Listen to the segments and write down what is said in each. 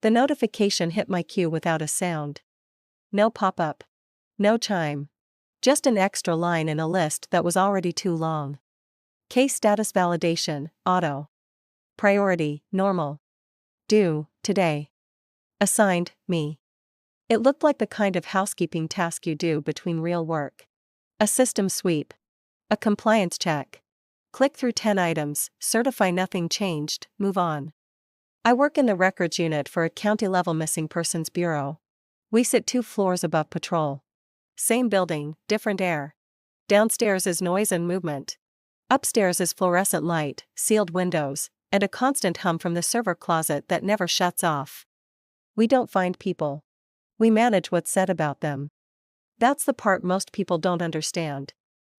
The notification hit my queue without a sound. No pop-up. No chime. Just an extra line in a list that was already too long. Case status validation, auto. Priority, normal. Due, today. Assigned, me. It looked like the kind of housekeeping task you do between real work. A system sweep. A compliance check. Click through 10 items, certify nothing changed, move on. I work in the records unit for a county-level missing persons bureau. We sit 2 floors above patrol. Same building, different air. Downstairs is noise and movement. Upstairs is fluorescent light, sealed windows, and a constant hum from the server closet that never shuts off. We don't find people. We manage what's said about them. That's the part most people don't understand.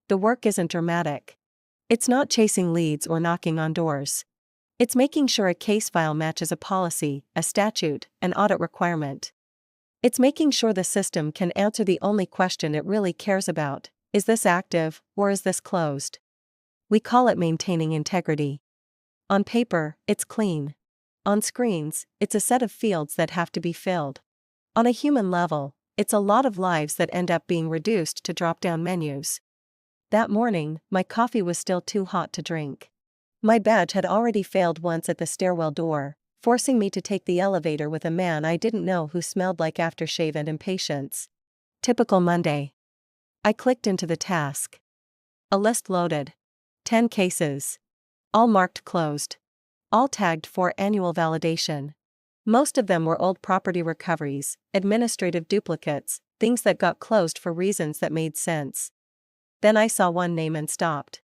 The work isn't dramatic. It's not chasing leads or knocking on doors. It's making sure a case file matches a policy, a statute, an audit requirement. It's making sure the system can answer the only question it really cares about: is this active, or is this closed? We call it maintaining integrity. On paper, it's clean. On screens, it's a set of fields that have to be filled. On a human level, it's a lot of lives that end up being reduced to drop-down menus. That morning, my coffee was still too hot to drink. My badge had already failed once at the stairwell door, forcing me to take the elevator with a man I didn't know who smelled like aftershave and impatience. Typical Monday. I clicked into the task. A list loaded. 10 cases. All marked closed. All tagged for annual validation. Most of them were old property recoveries, administrative duplicates, things that got closed for reasons that made sense. Then I saw one name and stopped.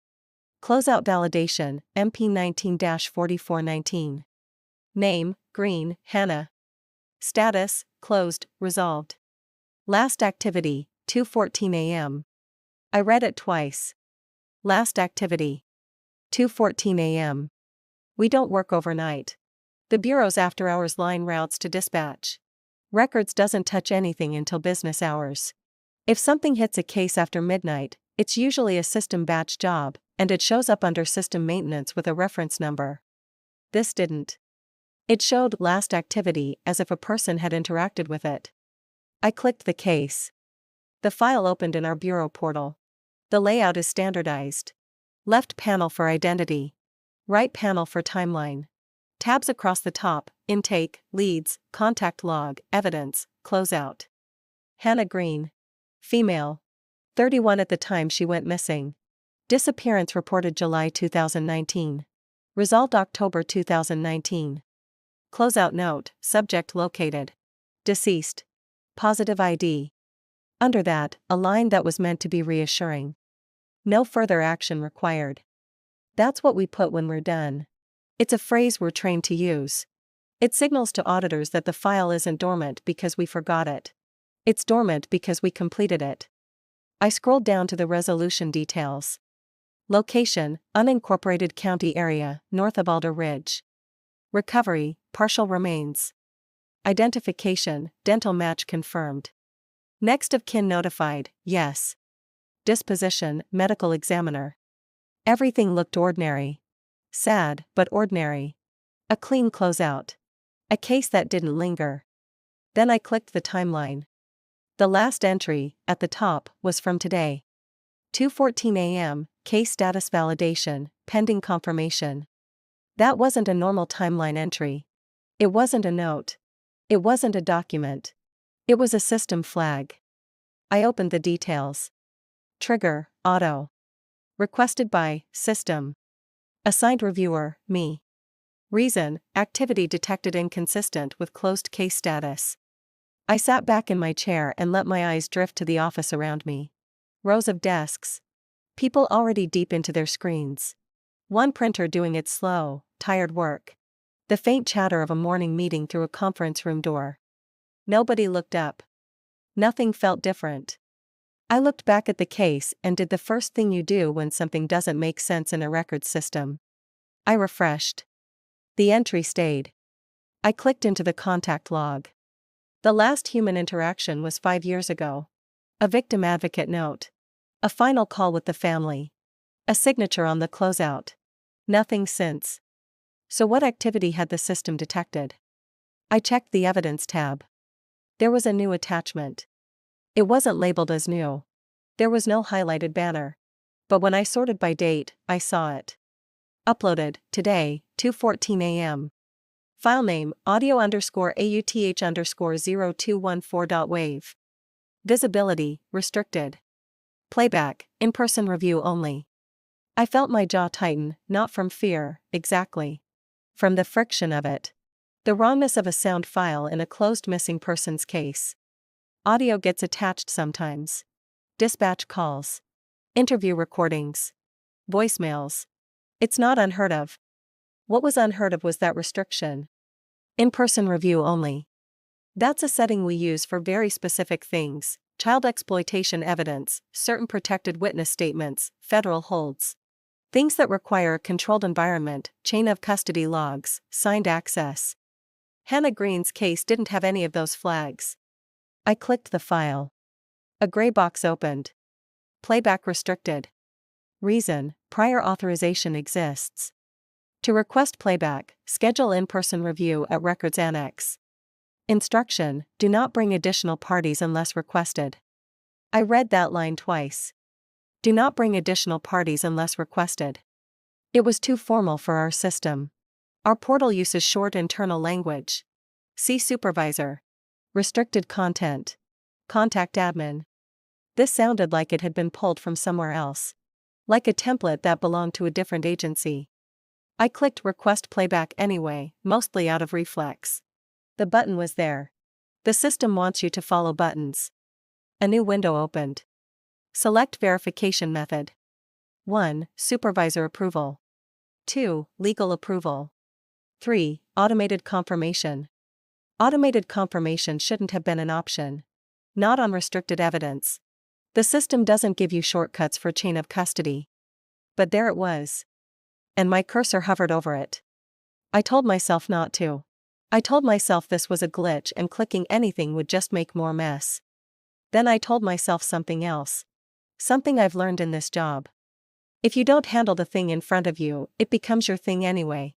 Closeout validation, MP 19-4419. Name, Green, Hannah. Status, closed, resolved. Last activity, 2:14 a.m. I read it twice. Last activity. 2:14 a.m. We don't work overnight. The Bureau's after-hours line routes to dispatch. Records doesn't touch anything until business hours. If something hits a case after midnight, it's usually a system batch job, and it shows up under system maintenance with a reference number. This didn't. It showed last activity as if a person had interacted with it. I clicked the case. The file opened in our Bureau portal. The layout is standardized. Left panel for identity. Right panel for timeline. Tabs across the top: intake, leads, contact log, evidence, closeout. Hannah Green. Female. 31 at the time she went missing. Disappearance reported July 2019. Resolved October 2019. Closeout note: subject located. Deceased. Positive ID. Under that, a line that was meant to be reassuring. No further action required. That's what we put when we're done. It's a phrase we're trained to use. It signals to auditors that the file isn't dormant because we forgot it. It's dormant because we completed it. I scrolled down to the resolution details. Location: unincorporated county area, north of Alder Ridge. Recovery: partial remains. Identification: dental match confirmed. Next of kin notified: yes. Disposition: medical examiner. Everything looked ordinary. Sad, but ordinary. A clean closeout. A case that didn't linger. Then I clicked the timeline. The last entry, at the top, was from today. 2:14 a.m., case status validation, pending confirmation. That wasn't a normal timeline entry. It wasn't a note. It wasn't a document. It was a system flag. I opened the details. Trigger: auto. Requested by system. Assigned reviewer: me. Reason: activity detected inconsistent with closed case status. I sat back in my chair and let my eyes drift to the office around me. Rows of desks. People already deep into their screens. One printer doing its slow, tired work. The faint chatter of a morning meeting through a conference room door. Nobody looked up. Nothing felt different. I looked back at the case and did the first thing you do when something doesn't make sense in a records system. I refreshed. The entry stayed. I clicked into the contact log. The last human interaction was 5 years ago. A victim advocate note. A final call with the family. A signature on the closeout. Nothing since. So what activity had the system detected? I checked the evidence tab. There was a new attachment. It wasn't labeled as new. There was no highlighted banner. But when I sorted by date, I saw it. Uploaded, today, 2:14 a.m. File name, audio_AUTH_0214.wave. Visibility, restricted. Playback, in-person review only. I felt my jaw tighten, not from fear, exactly. From the friction of it. The wrongness of a sound file in a closed missing persons case. Audio gets attached sometimes. Dispatch calls. Interview recordings. Voicemails. It's not unheard of. What was unheard of was that restriction. In-person review only. That's a setting we use for very specific things: child exploitation evidence, certain protected witness statements, federal holds. Things that require a controlled environment, chain of custody logs, signed access. Hannah Green's case didn't have any of those flags. I clicked the file. A gray box opened. Playback restricted. Reason, prior authorization exists. To request playback, schedule in-person review at Records Annex. Instruction, do not bring additional parties unless requested. I read that line twice. Do not bring additional parties unless requested. It was too formal for our system. Our portal uses short internal language. See supervisor. Restricted content. Contact admin. This sounded like it had been pulled from somewhere else. Like a template that belonged to a different agency. I clicked request playback anyway, mostly out of reflex. The button was there. The system wants you to follow buttons. A new window opened. Select verification method. 1. Supervisor approval. 2. Legal approval. 3. Automated confirmation. Automated confirmation shouldn't have been an option. Not on restricted evidence. The system doesn't give you shortcuts for chain of custody. But there it was. And my cursor hovered over it. I told myself not to. I told myself this was a glitch and clicking anything would just make more mess. Then I told myself something else. Something I've learned in this job. If you don't handle the thing in front of you, it becomes your thing anyway.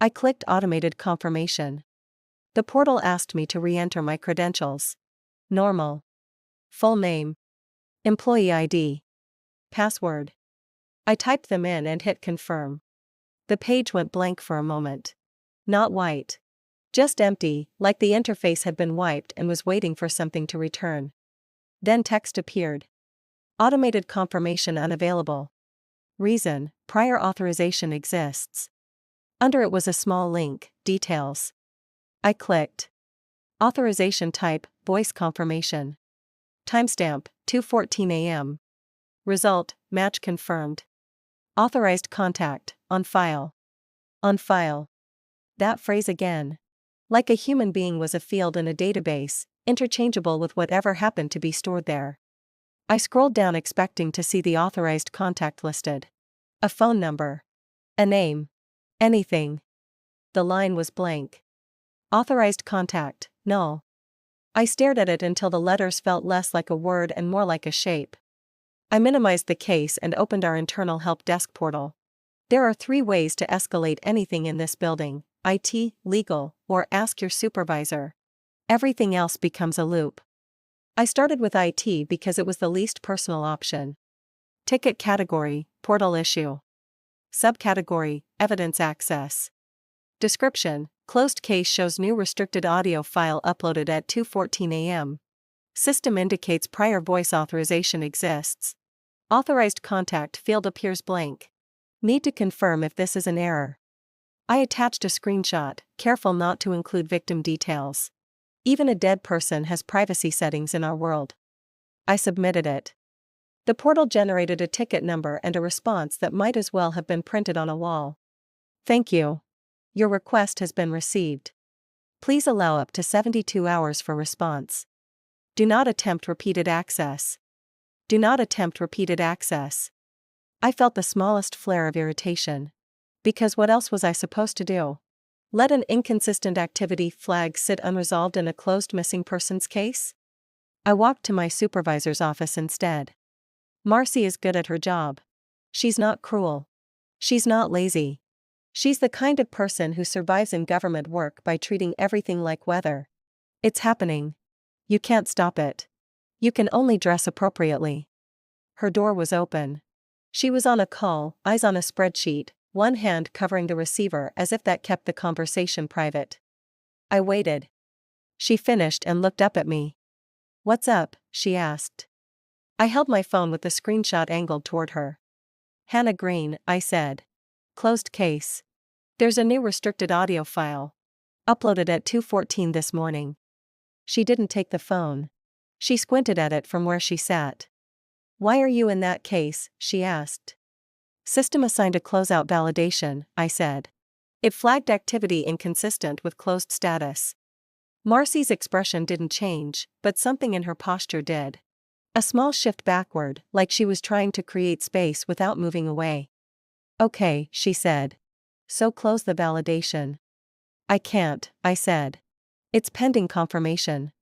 I clicked automated confirmation. The portal asked me to re-enter my credentials. Normal. Full name. Employee ID. Password. I typed them in and hit confirm. The page went blank for a moment. Not white. Just empty, like the interface had been wiped and was waiting for something to return. Then text appeared. Automated confirmation unavailable. Reason, prior authorization exists. Under it was a small link, details. I clicked. Authorization type, voice confirmation. Timestamp, 2:14 a.m. Result, match confirmed. Authorized contact, on file. On file. That phrase again. Like a human being was a field in a database, interchangeable with whatever happened to be stored there. I scrolled down expecting to see the authorized contact listed. A phone number. A name. Anything. The line was blank. Authorized contact, null. I stared at it until the letters felt less like a word and more like a shape. I minimized the case and opened our internal help desk portal. There are 3 ways to escalate anything in this building: IT, legal, or ask your supervisor. Everything else becomes a loop. I started with IT because it was the least personal option. Ticket category, portal issue. Subcategory, evidence access. Description, closed case shows new restricted audio file uploaded at 2:14 a.m. System indicates prior voice authorization exists. Authorized contact field appears blank. Need to confirm if this is an error. I attached a screenshot, careful not to include victim details. Even a dead person has privacy settings in our world. I submitted it. The portal generated a ticket number and a response that might as well have been printed on a wall. Thank you. Your request has been received. Please allow up to 72 hours for response. Do not attempt repeated access. Do not attempt repeated access. I felt the smallest flare of irritation. Because what else was I supposed to do? Let an inconsistent activity flag sit unresolved in a closed missing persons case? I walked to my supervisor's office instead. Marcy is good at her job. She's not cruel. She's not lazy. She's the kind of person who survives in government work by treating everything like weather. It's happening. You can't stop it. You can only dress appropriately. Her door was open. She was on a call, eyes on a spreadsheet, one hand covering the receiver as if that kept the conversation private. I waited. She finished and looked up at me. "What's up?" she asked. I held my phone with the screenshot angled toward her. "Hannah Green," I said. "Closed case. There's a new restricted audio file. Uploaded at 2:14 this morning." She didn't take the phone. She squinted at it from where she sat. "Why are you in that case?" she asked. "System assigned a closeout validation," I said. "It flagged activity inconsistent with closed status." Marcy's expression didn't change, but something in her posture did. A small shift backward, like she was trying to create space without moving away. "Okay," she said. "So close the validation." "I can't," I said. "It's pending confirmation.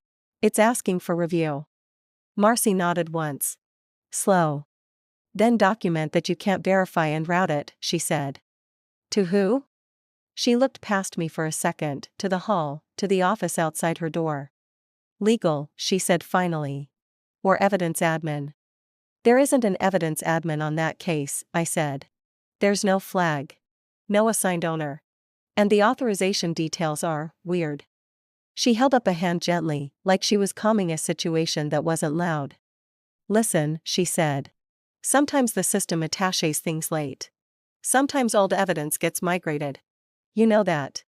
It's asking for review." Marcy nodded once. "Slow. Then document that you can't verify and route it," she said. "To who?" She looked past me for a second, to the hall, to the office outside her door. "Legal," she said finally. "Or evidence admin." "There isn't an evidence admin on that case," I said. "There's no flag. No assigned owner. And the authorization details are weird." She held up a hand gently, like she was calming a situation that wasn't loud. "Listen," she said. "Sometimes the system attaches things late. Sometimes old evidence gets migrated. You know that."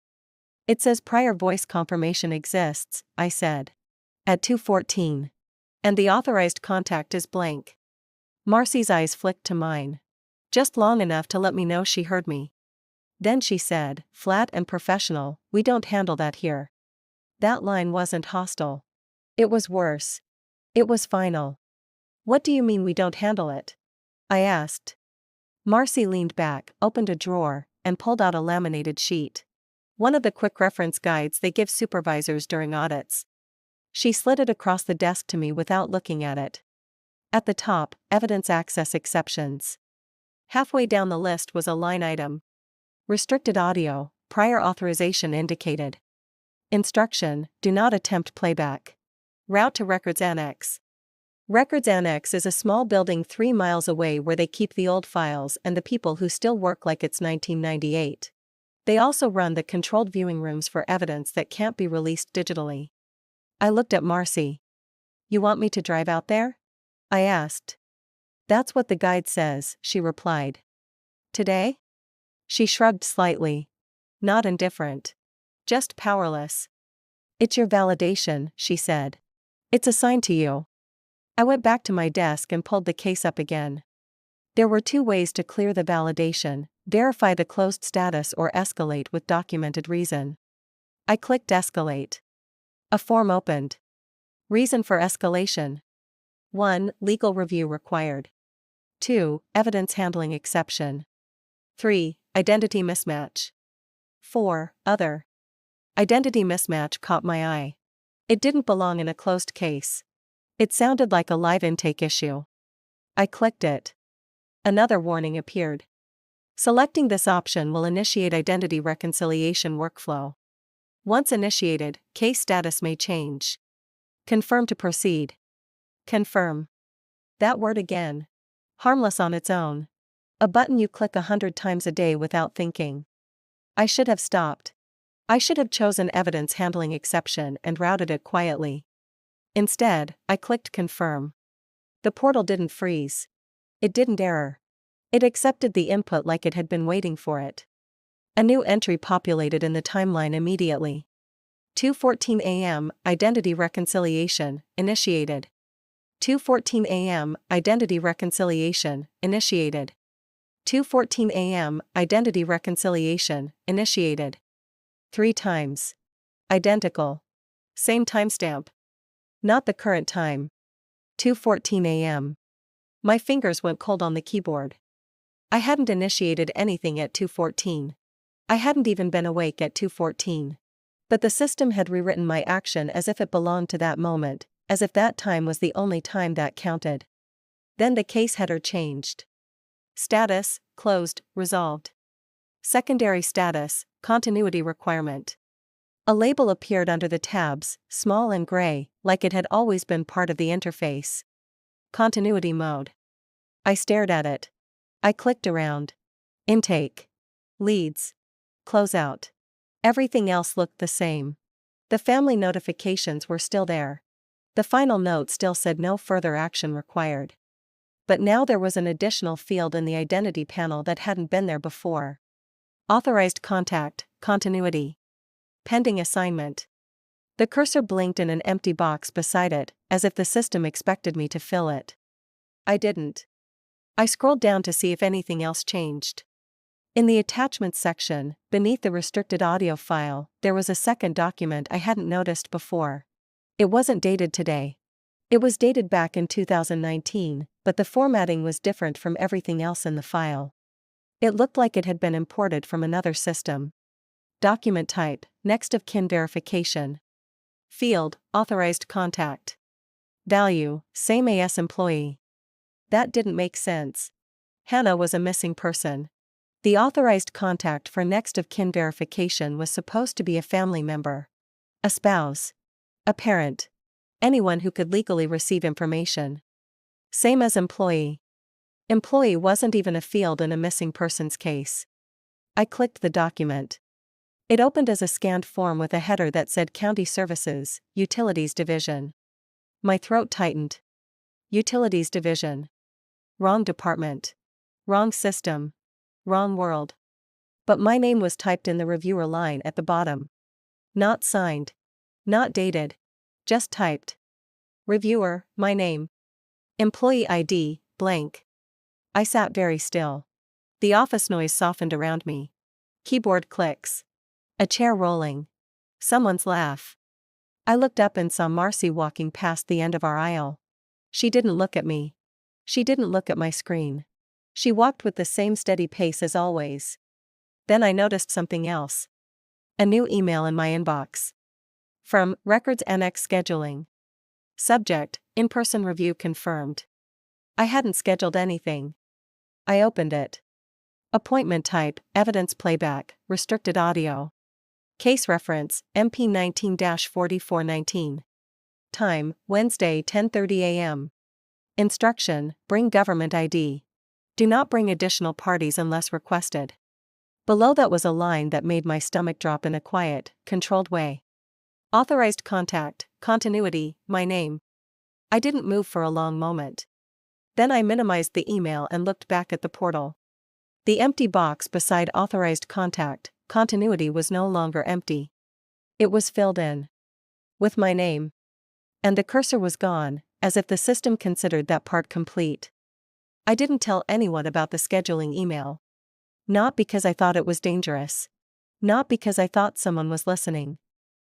"It says prior voice confirmation exists," I said. "At 2:14. And the authorized contact is blank." Marcy's eyes flicked to mine. Just long enough to let me know she heard me. Then she said, flat and professional, "We don't handle that here." That line wasn't hostile. It was worse. It was final. "What do you mean we don't handle it?" I asked. Marcy leaned back, opened a drawer, and pulled out a laminated sheet. One of the quick reference guides they give supervisors during audits. She slid it across the desk to me without looking at it. At the top, evidence access exceptions. Halfway down the list was a line item. Restricted audio, prior authorization indicated. Instruction, do not attempt playback. Route to Records Annex. Records Annex is a small building 3 miles away where they keep the old files and the people who still work like it's 1998. They also run the controlled viewing rooms for evidence that can't be released digitally. I looked at Marcy. "You want me to drive out there?" I asked. "That's what the guide says," she replied. "Today?" She shrugged slightly. "Not indifferent. Just powerless." "It's your validation," she said. "It's assigned to you." I went back to my desk and pulled the case up again. There were 2 ways to clear the validation: verify the closed status or escalate with documented reason. I clicked escalate. A form opened. Reason for escalation: 1. Legal review required. 2. Evidence handling exception. 3. Identity mismatch. 4. Other. Identity mismatch caught my eye. It didn't belong in a closed case. It sounded like a live intake issue. I clicked it. Another warning appeared. Selecting this option will initiate identity reconciliation workflow. Once initiated, case status may change. Confirm to proceed. Confirm. That word again. Harmless on its own. A button you click 100 times a day without thinking. I should have stopped. I should have chosen evidence handling exception and routed it quietly. Instead, I clicked confirm. The portal didn't freeze. It didn't error. It accepted the input like it had been waiting for it. A new entry populated in the timeline immediately. 2:14 a.m. Identity reconciliation initiated. 2:14 a.m. Identity reconciliation initiated. 2:14 a.m. Identity reconciliation initiated. 3 times. Identical. Same timestamp. Not the current time. 2:14 a.m. My fingers went cold on the keyboard. I hadn't initiated anything at 2:14. I hadn't even been awake at 2:14. But the system had rewritten my action as if it belonged to that moment, as if that time was the only time that counted. Then the case header changed. Status, closed, resolved. Secondary status, continuity requirement. A label appeared under the tabs, small and gray, like it had always been part of the interface. Continuity mode. I stared at it. I clicked around. Intake. Leads. Closeout. Everything else looked the same. The family notifications were still there. The final note still said no further action required. But now there was an additional field in the identity panel that hadn't been there before. Authorized contact, continuity. Pending assignment. The cursor blinked in an empty box beside it, as if the system expected me to fill it. I didn't. I scrolled down to see if anything else changed. In the attachments section, beneath the restricted audio file, there was a second document I hadn't noticed before. It wasn't dated today. It was dated back in 2019, but the formatting was different from everything else in the file. It looked like it had been imported from another system. Document type, next of kin verification. Field, authorized contact. Value, same as employee. That didn't make sense. Hannah was a missing person. The authorized contact for next of kin verification was supposed to be a family member. A spouse. A parent. Anyone who could legally receive information. Same as employee. Employee wasn't even a field in a missing persons case. I clicked the document. It opened as a scanned form with a header that said County Services, Utilities Division. My throat tightened. Utilities Division. Wrong department. Wrong system. Wrong world. But my name was typed in the reviewer line at the bottom. Not signed. Not dated. Just typed. Reviewer, my name. Employee ID, blank. I sat very still. The office noise softened around me. Keyboard clicks. A chair rolling. Someone's laugh. I looked up and saw Marcy walking past the end of our aisle. She didn't look at me. She didn't look at my screen. She walked with the same steady pace as always. Then I noticed something else. A new email in my inbox. From Records Annex Scheduling. Subject, in-person review confirmed. I hadn't scheduled anything. I opened it. Appointment type, evidence playback, restricted audio. Case reference, MP 19-4419. Time, Wednesday 10:30 a.m. Instruction, bring government ID. Do not bring additional parties unless requested. Below that was a line that made my stomach drop in a quiet, controlled way. Authorized contact, continuity, my name. I didn't move for a long moment. Then I minimized the email and looked back at the portal. The empty box beside authorized contact, continuity was no longer empty. It was filled in. With my name. And the cursor was gone, as if the system considered that part complete. I didn't tell anyone about the scheduling email. Not because I thought it was dangerous. Not because I thought someone was listening.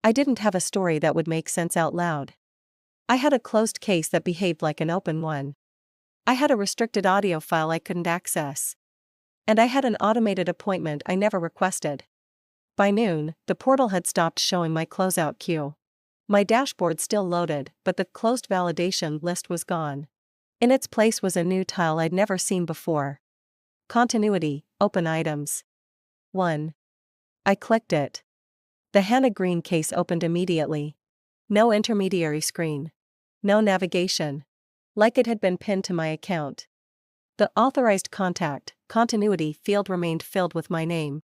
I didn't have a story that would make sense out loud. I had a closed case that behaved like an open one. I had a restricted audio file I couldn't access. And I had an automated appointment I never requested. By noon, the portal had stopped showing my closeout queue. My dashboard still loaded, but the closed validation list was gone. In its place was a new tile I'd never seen before. Continuity, open items. 1. I clicked it. The Hannah Green case opened immediately. No intermediary screen. No navigation. Like it had been pinned to my account. The authorized contact, continuity field remained filled with my name.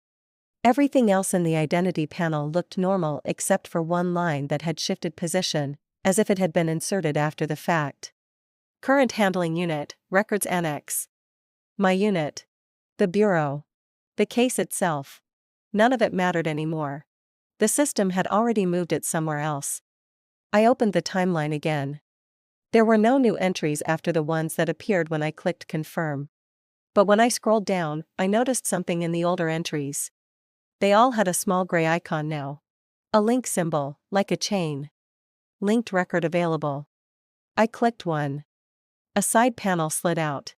Everything else in the identity panel looked normal except for one line that had shifted position, as if it had been inserted after the fact. Current handling unit, records annex. My unit. The bureau. The case itself. None of it mattered anymore. The system had already moved it somewhere else. I opened the timeline again. There were no new entries after the ones that appeared when I clicked confirm. But when I scrolled down, I noticed something in the older entries. They all had a small gray icon now. A link symbol, like a chain. Linked record available. I clicked one. A side panel slid out.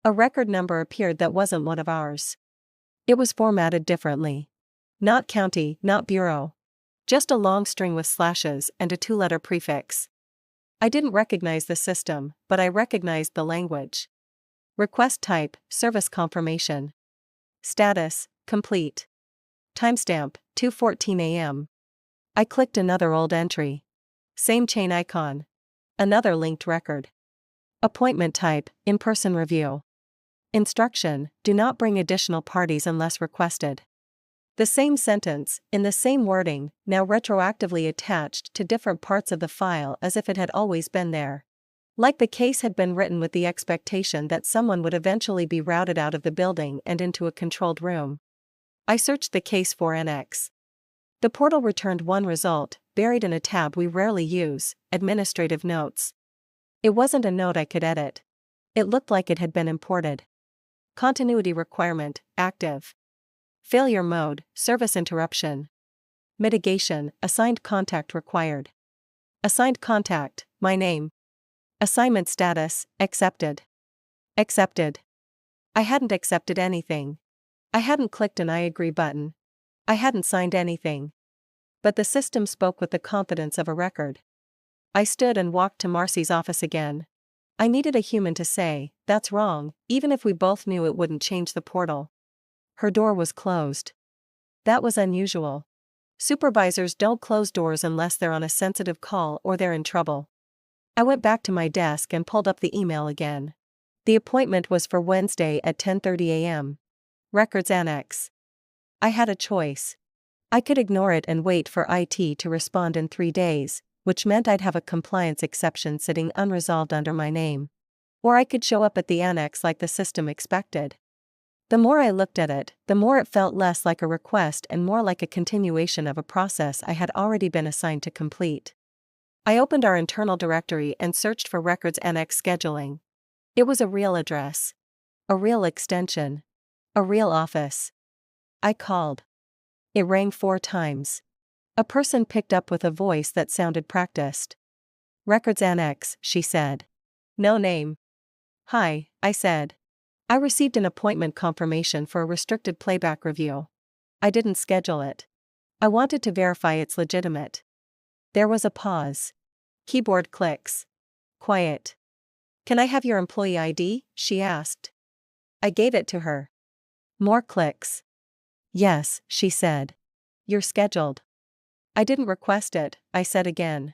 A record number appeared that wasn't one of ours. It was formatted differently. Not county, not bureau. Just a long string with slashes and a 2-letter prefix. I didn't recognize the system, but I recognized the language. Request type, service confirmation. Status, Complete. Timestamp, 2:14 a.m. I clicked another old entry. Same chain icon. Another linked record. Appointment type, in-person review. Instruction, do not bring additional parties unless requested. The same sentence, in the same wording, now retroactively attached to different parts of the file as if it had always been there. Like the case had been written with the expectation that someone would eventually be routed out of the building and into a controlled room. I searched the case for NX. The portal returned one result, buried in a tab we rarely use, administrative notes. It wasn't a note I could edit. It looked like it had been imported. Continuity requirement, active. Failure mode, service interruption. Mitigation, assigned contact required. Assigned contact, my name. Assignment status, accepted. Accepted. I hadn't accepted anything. I hadn't clicked an I agree button. I hadn't signed anything. But the system spoke with the confidence of a record. I stood and walked to Marcy's office again. I needed a human to say, that's wrong, even if we both knew it wouldn't change the portal. Her door was closed. That was unusual. Supervisors don't close doors unless they're on a sensitive call or they're in trouble. I went back to my desk and pulled up the email again. The appointment was for Wednesday at 10:30 a.m. Records Annex. I had a choice. I could ignore it and wait for IT to respond in 3 days, which meant I'd have a compliance exception sitting unresolved under my name. Or I could show up at the annex like the system expected. The more I looked at it, the more it felt less like a request and more like a continuation of a process I had already been assigned to complete. I opened our internal directory and searched for Records Annex scheduling. It was a real address. A real extension. A real office. I called. It rang 4 times. A person picked up with a voice that sounded practiced. Records Annex, she said. No name. Hi, I said. I received an appointment confirmation for a restricted playback review. I didn't schedule it. I wanted to verify it's legitimate. There was a pause. Keyboard clicks. Quiet. Can I have your employee ID? She asked. I gave it to her. More clicks. Yes, she said. You're scheduled. I didn't request it, I said again.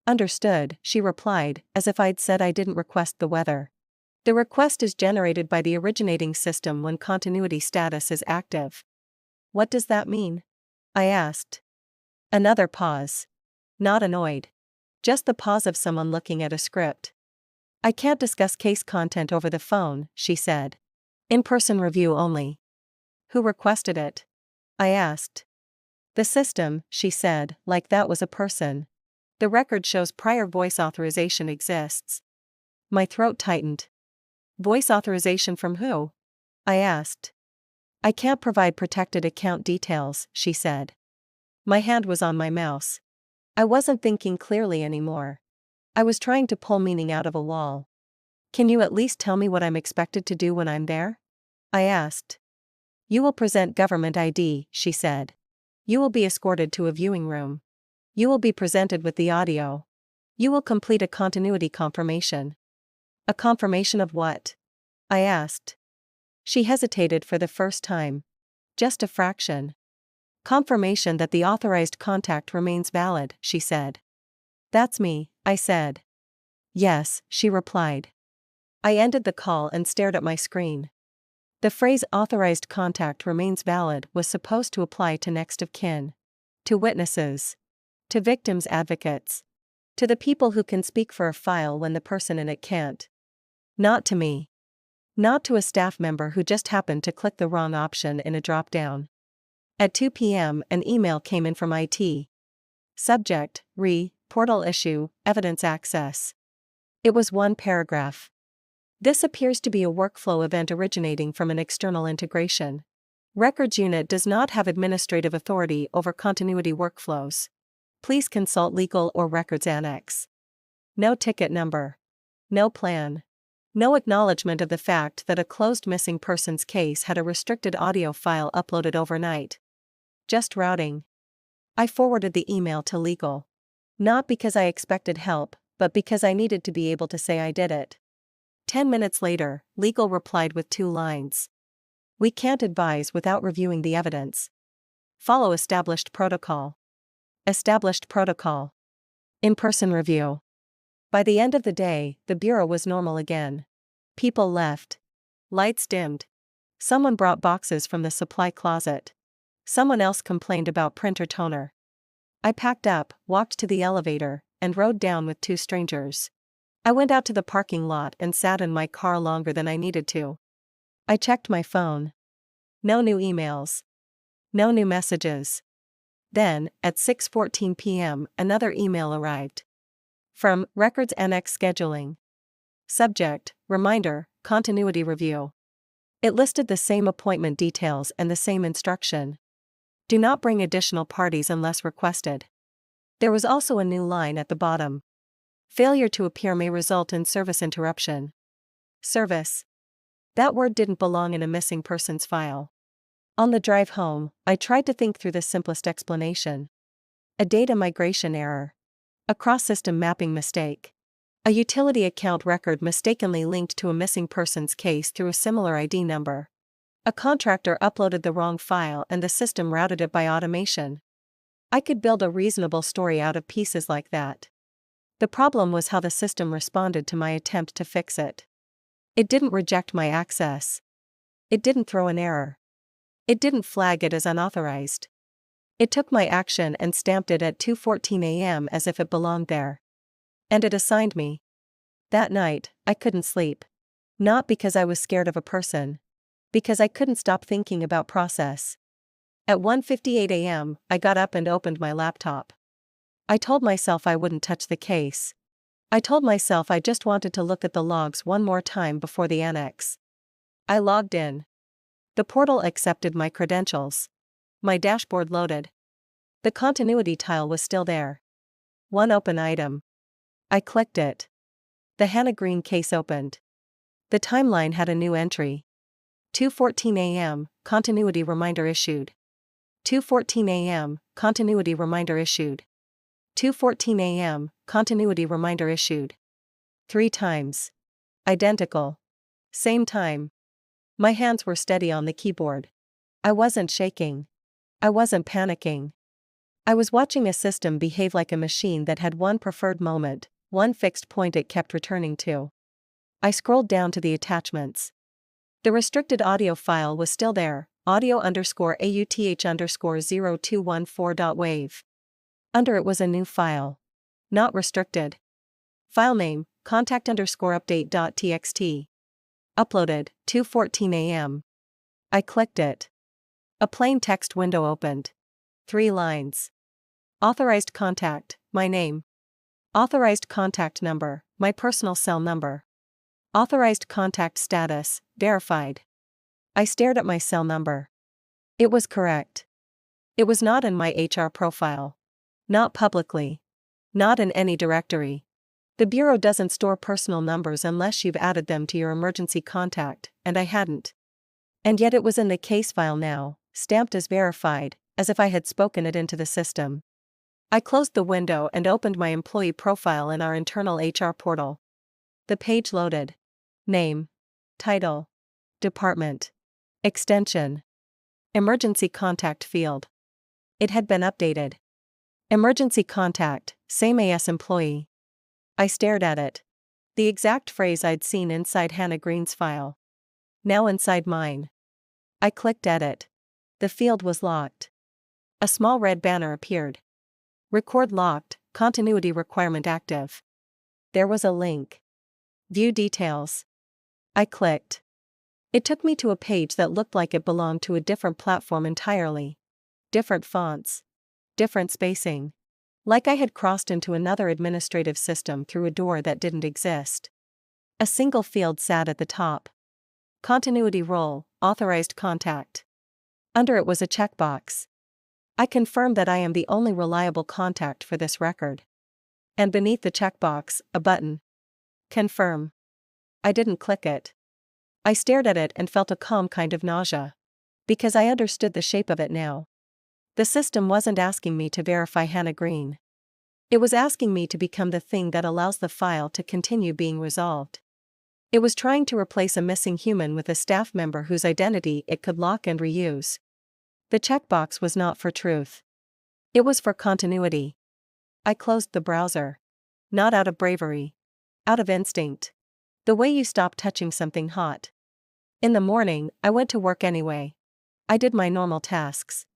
Understood, she replied, as if I'd said I didn't request the weather. The request is generated by the originating system when continuity status is active. What does that mean? I asked. Another pause. Not annoyed. Just the pause of someone looking at a script. I can't discuss case content over the phone, she said. In-person review only. Who requested it? I asked. The system, she said, like that was a person. The record shows prior voice authorization exists. My throat tightened. Voice authorization from who? I asked. I can't provide protected account details, she said. My hand was on my mouse. I wasn't thinking clearly anymore. I was trying to pull meaning out of a wall. Can you at least tell me what I'm expected to do when I'm there? I asked. You will present government ID, she said. You will be escorted to a viewing room. You will be presented with the audio. You will complete a continuity confirmation. A confirmation of what? I asked. She hesitated for the first time. Just a fraction. Confirmation that the authorized contact remains valid, she said. That's me, I said. Yes, she replied. I ended the call and stared at my screen. The phrase authorized contact remains valid was supposed to apply to next of kin. To witnesses. To victims' advocates. To the people who can speak for a file when the person in it can't. Not to me. Not to a staff member who just happened to click the wrong option in a drop-down. At 2 p.m. an email came in from IT. Subject, portal issue, evidence access. It was 1 paragraph. This appears to be a workflow event originating from an external integration. Records Unit does not have administrative authority over continuity workflows. Please consult Legal or Records Annex. No ticket number. No plan. No acknowledgement of the fact that a closed missing persons case had a restricted audio file uploaded overnight. Just routing. I forwarded the email to Legal. Not because I expected help, but because I needed to be able to say I did it. 10 minutes later, Legal replied with 2 lines. We can't advise without reviewing the evidence. Follow established protocol. Established protocol. In-person review. By the end of the day, the bureau was normal again. People left. Lights dimmed. Someone brought boxes from the supply closet. Someone else complained about printer toner. I packed up, walked to the elevator, and rode down with two strangers. I went out to the parking lot and sat in my car longer than I needed to. I checked my phone. No new emails. No new messages. Then, at 6:14 p.m., another email arrived. From Records Annex Scheduling. Subject, Reminder, Continuity Review. It listed the same appointment details and the same instruction. Do not bring additional parties unless requested. There was also a new line at the bottom. Failure to appear may result in service interruption. Service. That word didn't belong in a missing persons file. On the drive home, I tried to think through the simplest explanation. A data migration error. A cross-system mapping mistake. A utility account record mistakenly linked to a missing persons case through a similar ID number. A contractor uploaded the wrong file and the system routed it by automation. I could build a reasonable story out of pieces like that. The problem was how the system responded to my attempt to fix it. It didn't reject my access. It didn't throw an error. It didn't flag it as unauthorized. It took my action and stamped it at 2:14 a.m. as if it belonged there. And it assigned me. That night, I couldn't sleep. Not because I was scared of a person. Because I couldn't stop thinking about process. At 1:58 a.m., I got up and opened my laptop. I told myself I wouldn't touch the case. I told myself I just wanted to look at the logs one more time before the annex. I logged in. The portal accepted my credentials. My dashboard loaded. The continuity tile was still there. One open item. I clicked it. The Hannah Green case opened. The timeline had a new entry. 2:14 a.m., continuity reminder issued. 2:14 a.m., continuity reminder issued. 2:14 a.m., continuity reminder issued. 3 times. Identical. Same time. My hands were steady on the keyboard. I wasn't shaking. I wasn't panicking. I was watching a system behave like a machine that had one preferred moment, one fixed point it kept returning to. I scrolled down to the attachments. The restricted audio file was still there, audio_AUTH_0214.wave. Under it was a new file. Not restricted. File name, contact_update.txt. Uploaded, 2:14 a.m. I clicked it. A plain text window opened. 3 lines. Authorized contact, my name. Authorized contact number, my personal cell number. Authorized contact status, verified. I stared at my cell number. It was correct. It was not in my HR profile. Not publicly. Not in any directory. The Bureau doesn't store personal numbers unless you've added them to your emergency contact, and I hadn't. And yet it was in the case file now, stamped as verified, as if I had spoken it into the system. I closed the window and opened my employee profile in our internal HR portal. The page loaded. Name. Title. Department. Extension. Emergency contact field. It had been updated. Emergency contact, same AS employee. I stared at it. The exact phrase I'd seen inside Hannah Green's file. Now inside mine. I clicked edit. The field was locked. A small red banner appeared. Record locked, continuity requirement active. There was a link. View details. I clicked. It took me to a page that looked like it belonged to a different platform entirely. Different fonts. Different spacing. Like I had crossed into another administrative system through a door that didn't exist. A single field sat at the top. Continuity role, authorized contact. Under it was a checkbox. I confirm that I am the only reliable contact for this record. And beneath the checkbox, a button. Confirm. I didn't click it. I stared at it and felt a calm kind of nausea. Because I understood the shape of it now. The system wasn't asking me to verify Hannah Green. It was asking me to become the thing that allows the file to continue being resolved. It was trying to replace a missing human with a staff member whose identity it could lock and reuse. The checkbox was not for truth. It was for continuity. I closed the browser. Not out of bravery. Out of instinct. The way you stop touching something hot. In the morning, I went to work anyway. I did my normal tasks.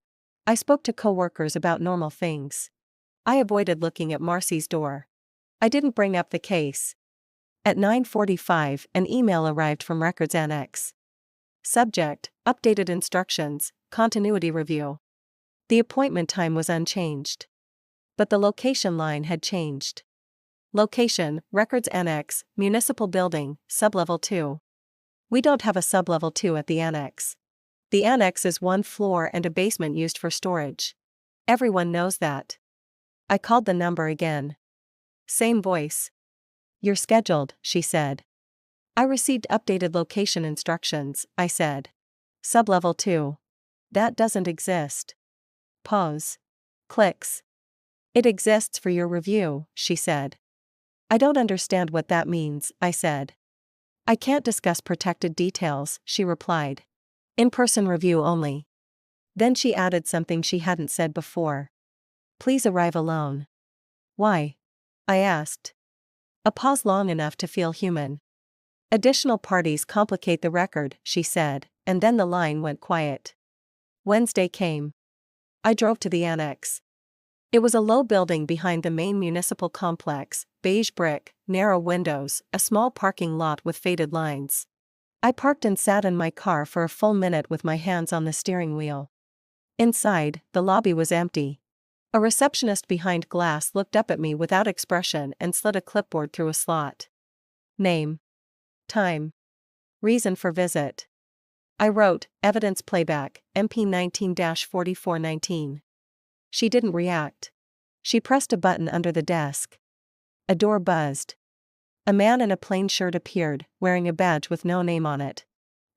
I spoke to coworkers about normal things. I avoided looking at Marcy's door. I didn't bring up the case. At 9:45, an email arrived from Records Annex. Subject: Updated instructions, continuity review. The appointment time was unchanged. But the location line had changed. Location: Records Annex, Municipal Building, Sublevel 2. We don't have a Sublevel 2 at the Annex. The Annex is one floor and a basement used for storage. Everyone knows that. I called the number again. Same voice. You're scheduled, she said. I received updated location instructions, I said. Sublevel 2. That doesn't exist. Pause. Clicks. It exists for your review, she said. I don't understand what that means, I said. I can't discuss protected details, she replied. In-person review only. Then she added something she hadn't said before. Please arrive alone. Why? I asked. A pause long enough to feel human. Additional parties complicate the record, she said, and then the line went quiet. Wednesday came. I drove to the Annex. It was a low building behind the main municipal complex, beige brick, narrow windows, a small parking lot with faded lines. I parked and sat in my car for a full minute with my hands on the steering wheel. Inside, the lobby was empty. A receptionist behind glass looked up at me without expression and slid a clipboard through a slot. Name. Time. Reason for visit. I wrote, Evidence Playback, MP 19-4419. She didn't react. She pressed a button under the desk. A door buzzed. A man in a plain shirt appeared, wearing a badge with no name on it.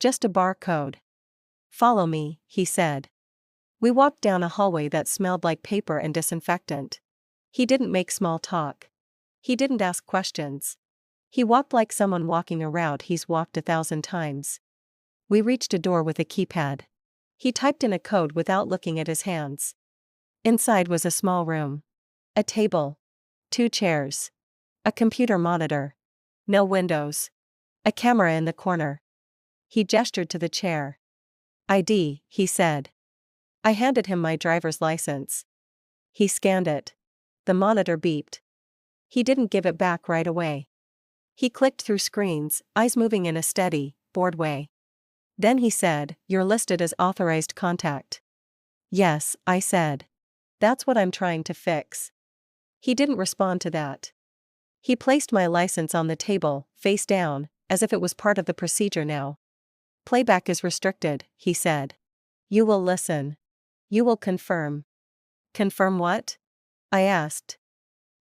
Just a barcode. Follow me, he said. We walked down a hallway that smelled like paper and disinfectant. He didn't make small talk. He didn't ask questions. He walked like someone walking a route he's walked 1,000 times. We reached a door with a keypad. He typed in a code without looking at his hands. Inside was a small room. A table. 2 chairs. A computer monitor. No windows. A camera in the corner. He gestured to the chair. ID, he said. I handed him my driver's license. He scanned it. The monitor beeped. He didn't give it back right away. He clicked through screens, eyes moving in a steady, bored way. Then he said, You're listed as authorized contact. Yes, I said. That's what I'm trying to fix. He didn't respond to that. He placed my license on the table, face down, as if it was part of the procedure now. Playback is restricted, he said. You will listen. You will confirm. Confirm what? I asked.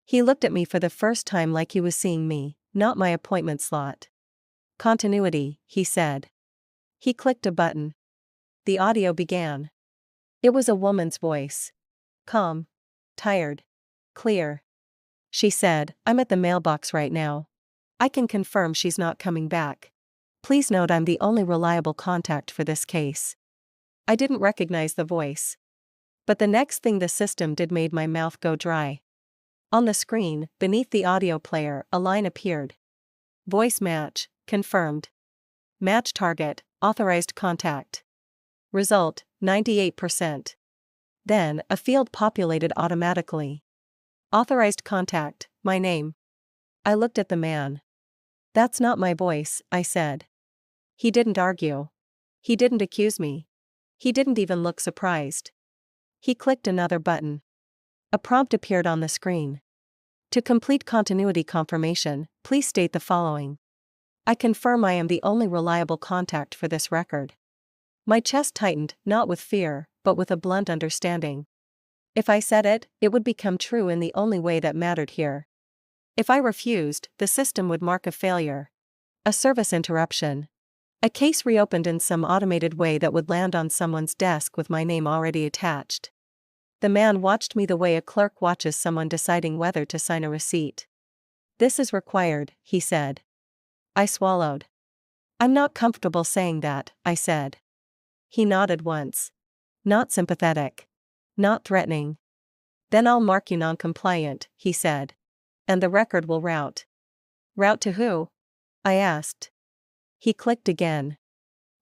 He looked at me for the first time like he was seeing me, not my appointment slot. Continuity, he said. He clicked a button. The audio began. It was a woman's voice. Calm. Tired. Clear. She said, I'm at the mailbox right now. I can confirm she's not coming back. Please note I'm the only reliable contact for this case. I didn't recognize the voice. But the next thing the system did made my mouth go dry. On the screen, beneath the audio player, a line appeared. Voice match, confirmed. Match target, authorized contact. Result, 98%. Then, a field populated automatically. Authorized contact, my name. I looked at the man. That's not my voice, I said. He didn't argue. He didn't accuse me. He didn't even look surprised. He clicked another button. A prompt appeared on the screen. To complete continuity confirmation, please state the following. I confirm I am the only reliable contact for this record. My chest tightened, not with fear, but with a blunt understanding. If I said it, it would become true in the only way that mattered here. If I refused, the system would mark a failure. A service interruption. A case reopened in some automated way that would land on someone's desk with my name already attached. The man watched me the way a clerk watches someone deciding whether to sign a receipt. This is required, he said. I swallowed. I'm not comfortable saying that, I said. He nodded once. Not sympathetic. Not threatening. Then I'll mark you non-compliant, he said. And the record will route. Route to who? I asked. He clicked again.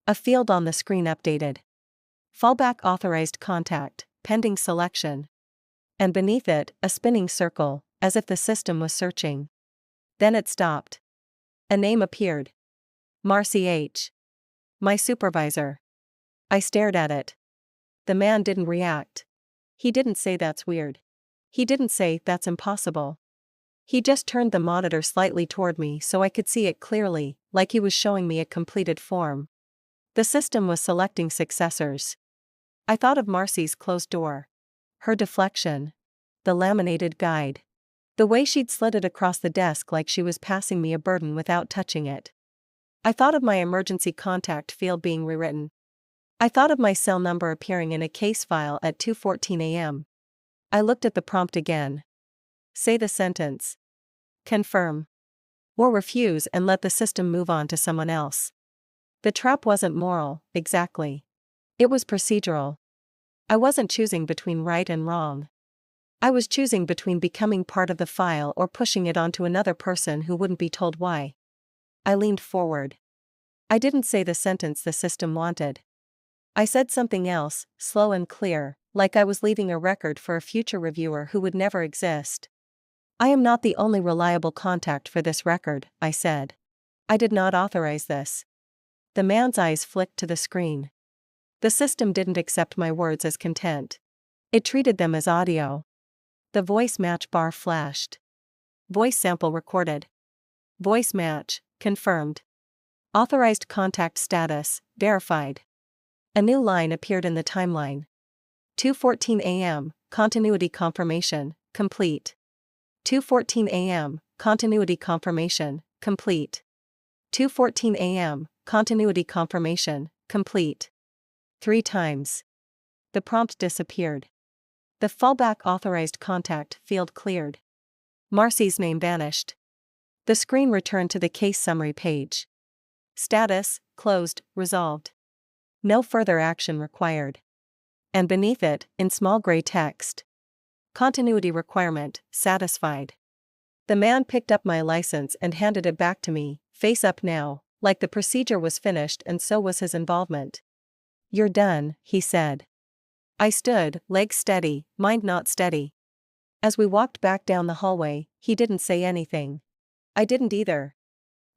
A field on the screen updated. Fallback authorized contact, pending selection. And beneath it, a spinning circle, as if the system was searching. Then it stopped. A name appeared. Marcy H. My supervisor. I stared at it. The man didn't react. He didn't say that's weird. He didn't say that's impossible. He just turned the monitor slightly toward me so I could see it clearly, like he was showing me a completed form. The system was selecting successors. I thought of Marcy's closed door. Her deflection. The laminated guide. The way she'd slid it across the desk like she was passing me a burden without touching it. I thought of my emergency contact field being rewritten. I thought of my cell number appearing in a case file at 2:14 a.m. I looked at the prompt again. Say the sentence. Confirm. Or refuse and let the system move on to someone else. The trap wasn't moral, exactly. It was procedural. I wasn't choosing between right and wrong. I was choosing between becoming part of the file or pushing it onto another person who wouldn't be told why. I leaned forward. I didn't say the sentence the system wanted. I said something else, slow and clear, like I was leaving a record for a future reviewer who would never exist. I am not the only reliable contact for this record, I said. I did not authorize this. The man's eyes flicked to the screen. The system didn't accept my words as content. It treated them as audio. The voice match bar flashed. Voice sample recorded. Voice match, confirmed. Authorized contact status, verified. A new line appeared in the timeline. 2:14 a.m., continuity confirmation, complete. 2:14 a.m., continuity confirmation, complete. 2:14 a.m., continuity confirmation, complete. 3 times. The prompt disappeared. The fallback authorized contact field cleared. Marcy's name vanished. The screen returned to the case summary page. Status, closed, resolved. No further action required. And beneath it, in small gray text. Continuity requirement, satisfied. The man picked up my license and handed it back to me, face up now, like the procedure was finished and so was his involvement. You're done, he said. I stood, legs steady, mind not steady. As we walked back down the hallway, he didn't say anything. I didn't either.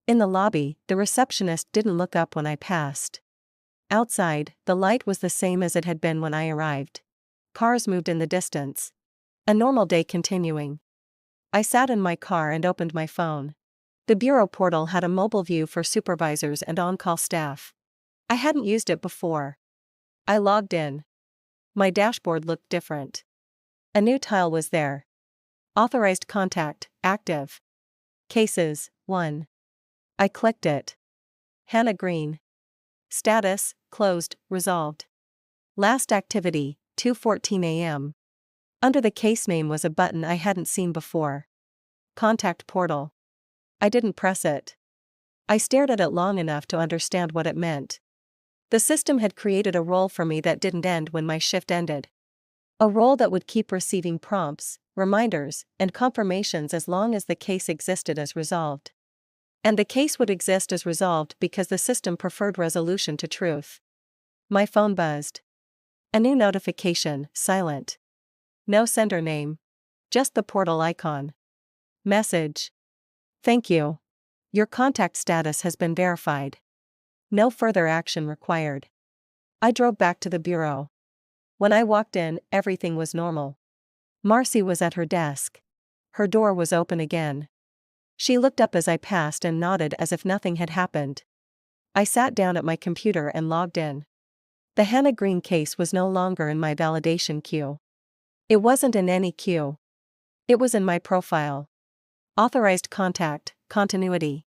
In the lobby, the receptionist didn't look up when I passed. Outside, the light was the same as it had been when I arrived. Cars moved in the distance. A normal day continuing. I sat in my car and opened my phone. The bureau portal had a mobile view for supervisors and on-call staff. I hadn't used it before. I logged in. My dashboard looked different. A new tile was there. Authorized contact, active. Cases, 1. I clicked it. Hannah Green. Status, closed, resolved. Last activity, 2:14 a.m. Under the case name was a button I hadn't seen before. Contact portal. I didn't press it. I stared at it long enough to understand what it meant. The system had created a role for me that didn't end when my shift ended. A role that would keep receiving prompts, reminders, and confirmations as long as the case existed as resolved. And the case would exist as resolved because the system preferred resolution to truth. My phone buzzed. A new notification, silent. No sender name. Just the portal icon. Message. Thank you. Your contact status has been verified. No further action required. I drove back to the bureau. When I walked in, everything was normal. Marcy was at her desk. Her door was open again. She looked up as I passed and nodded as if nothing had happened. I sat down at my computer and logged in. The Hannah Green case was no longer in my validation queue. It wasn't in any queue. It was in my profile. Authorized contact, continuity.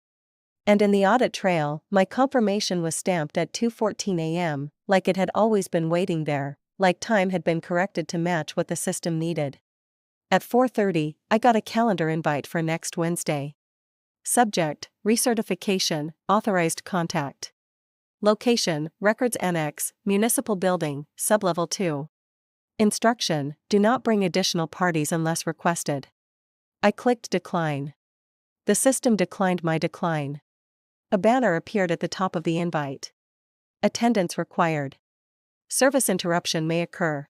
And in the audit trail, my confirmation was stamped at 2:14 a.m., like it had always been waiting there, like time had been corrected to match what the system needed. At 4:30, I got a calendar invite for next Wednesday. Subject, recertification, authorized contact. Location, Records Annex, Municipal Building, Sublevel 2. Instruction, do not bring additional parties unless requested. I clicked decline. The system declined my decline. A banner appeared at the top of the invite. Attendance required. Service interruption may occur.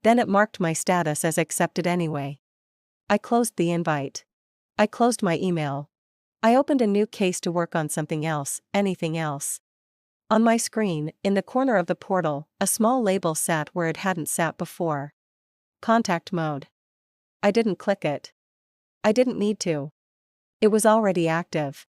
Then it marked my status as accepted anyway. I closed the invite. I closed my email. I opened a new case to work on something else, anything else. On my screen, in the corner of the portal, a small label sat where it hadn't sat before. Contact mode. I didn't click it. I didn't need to. It was already active.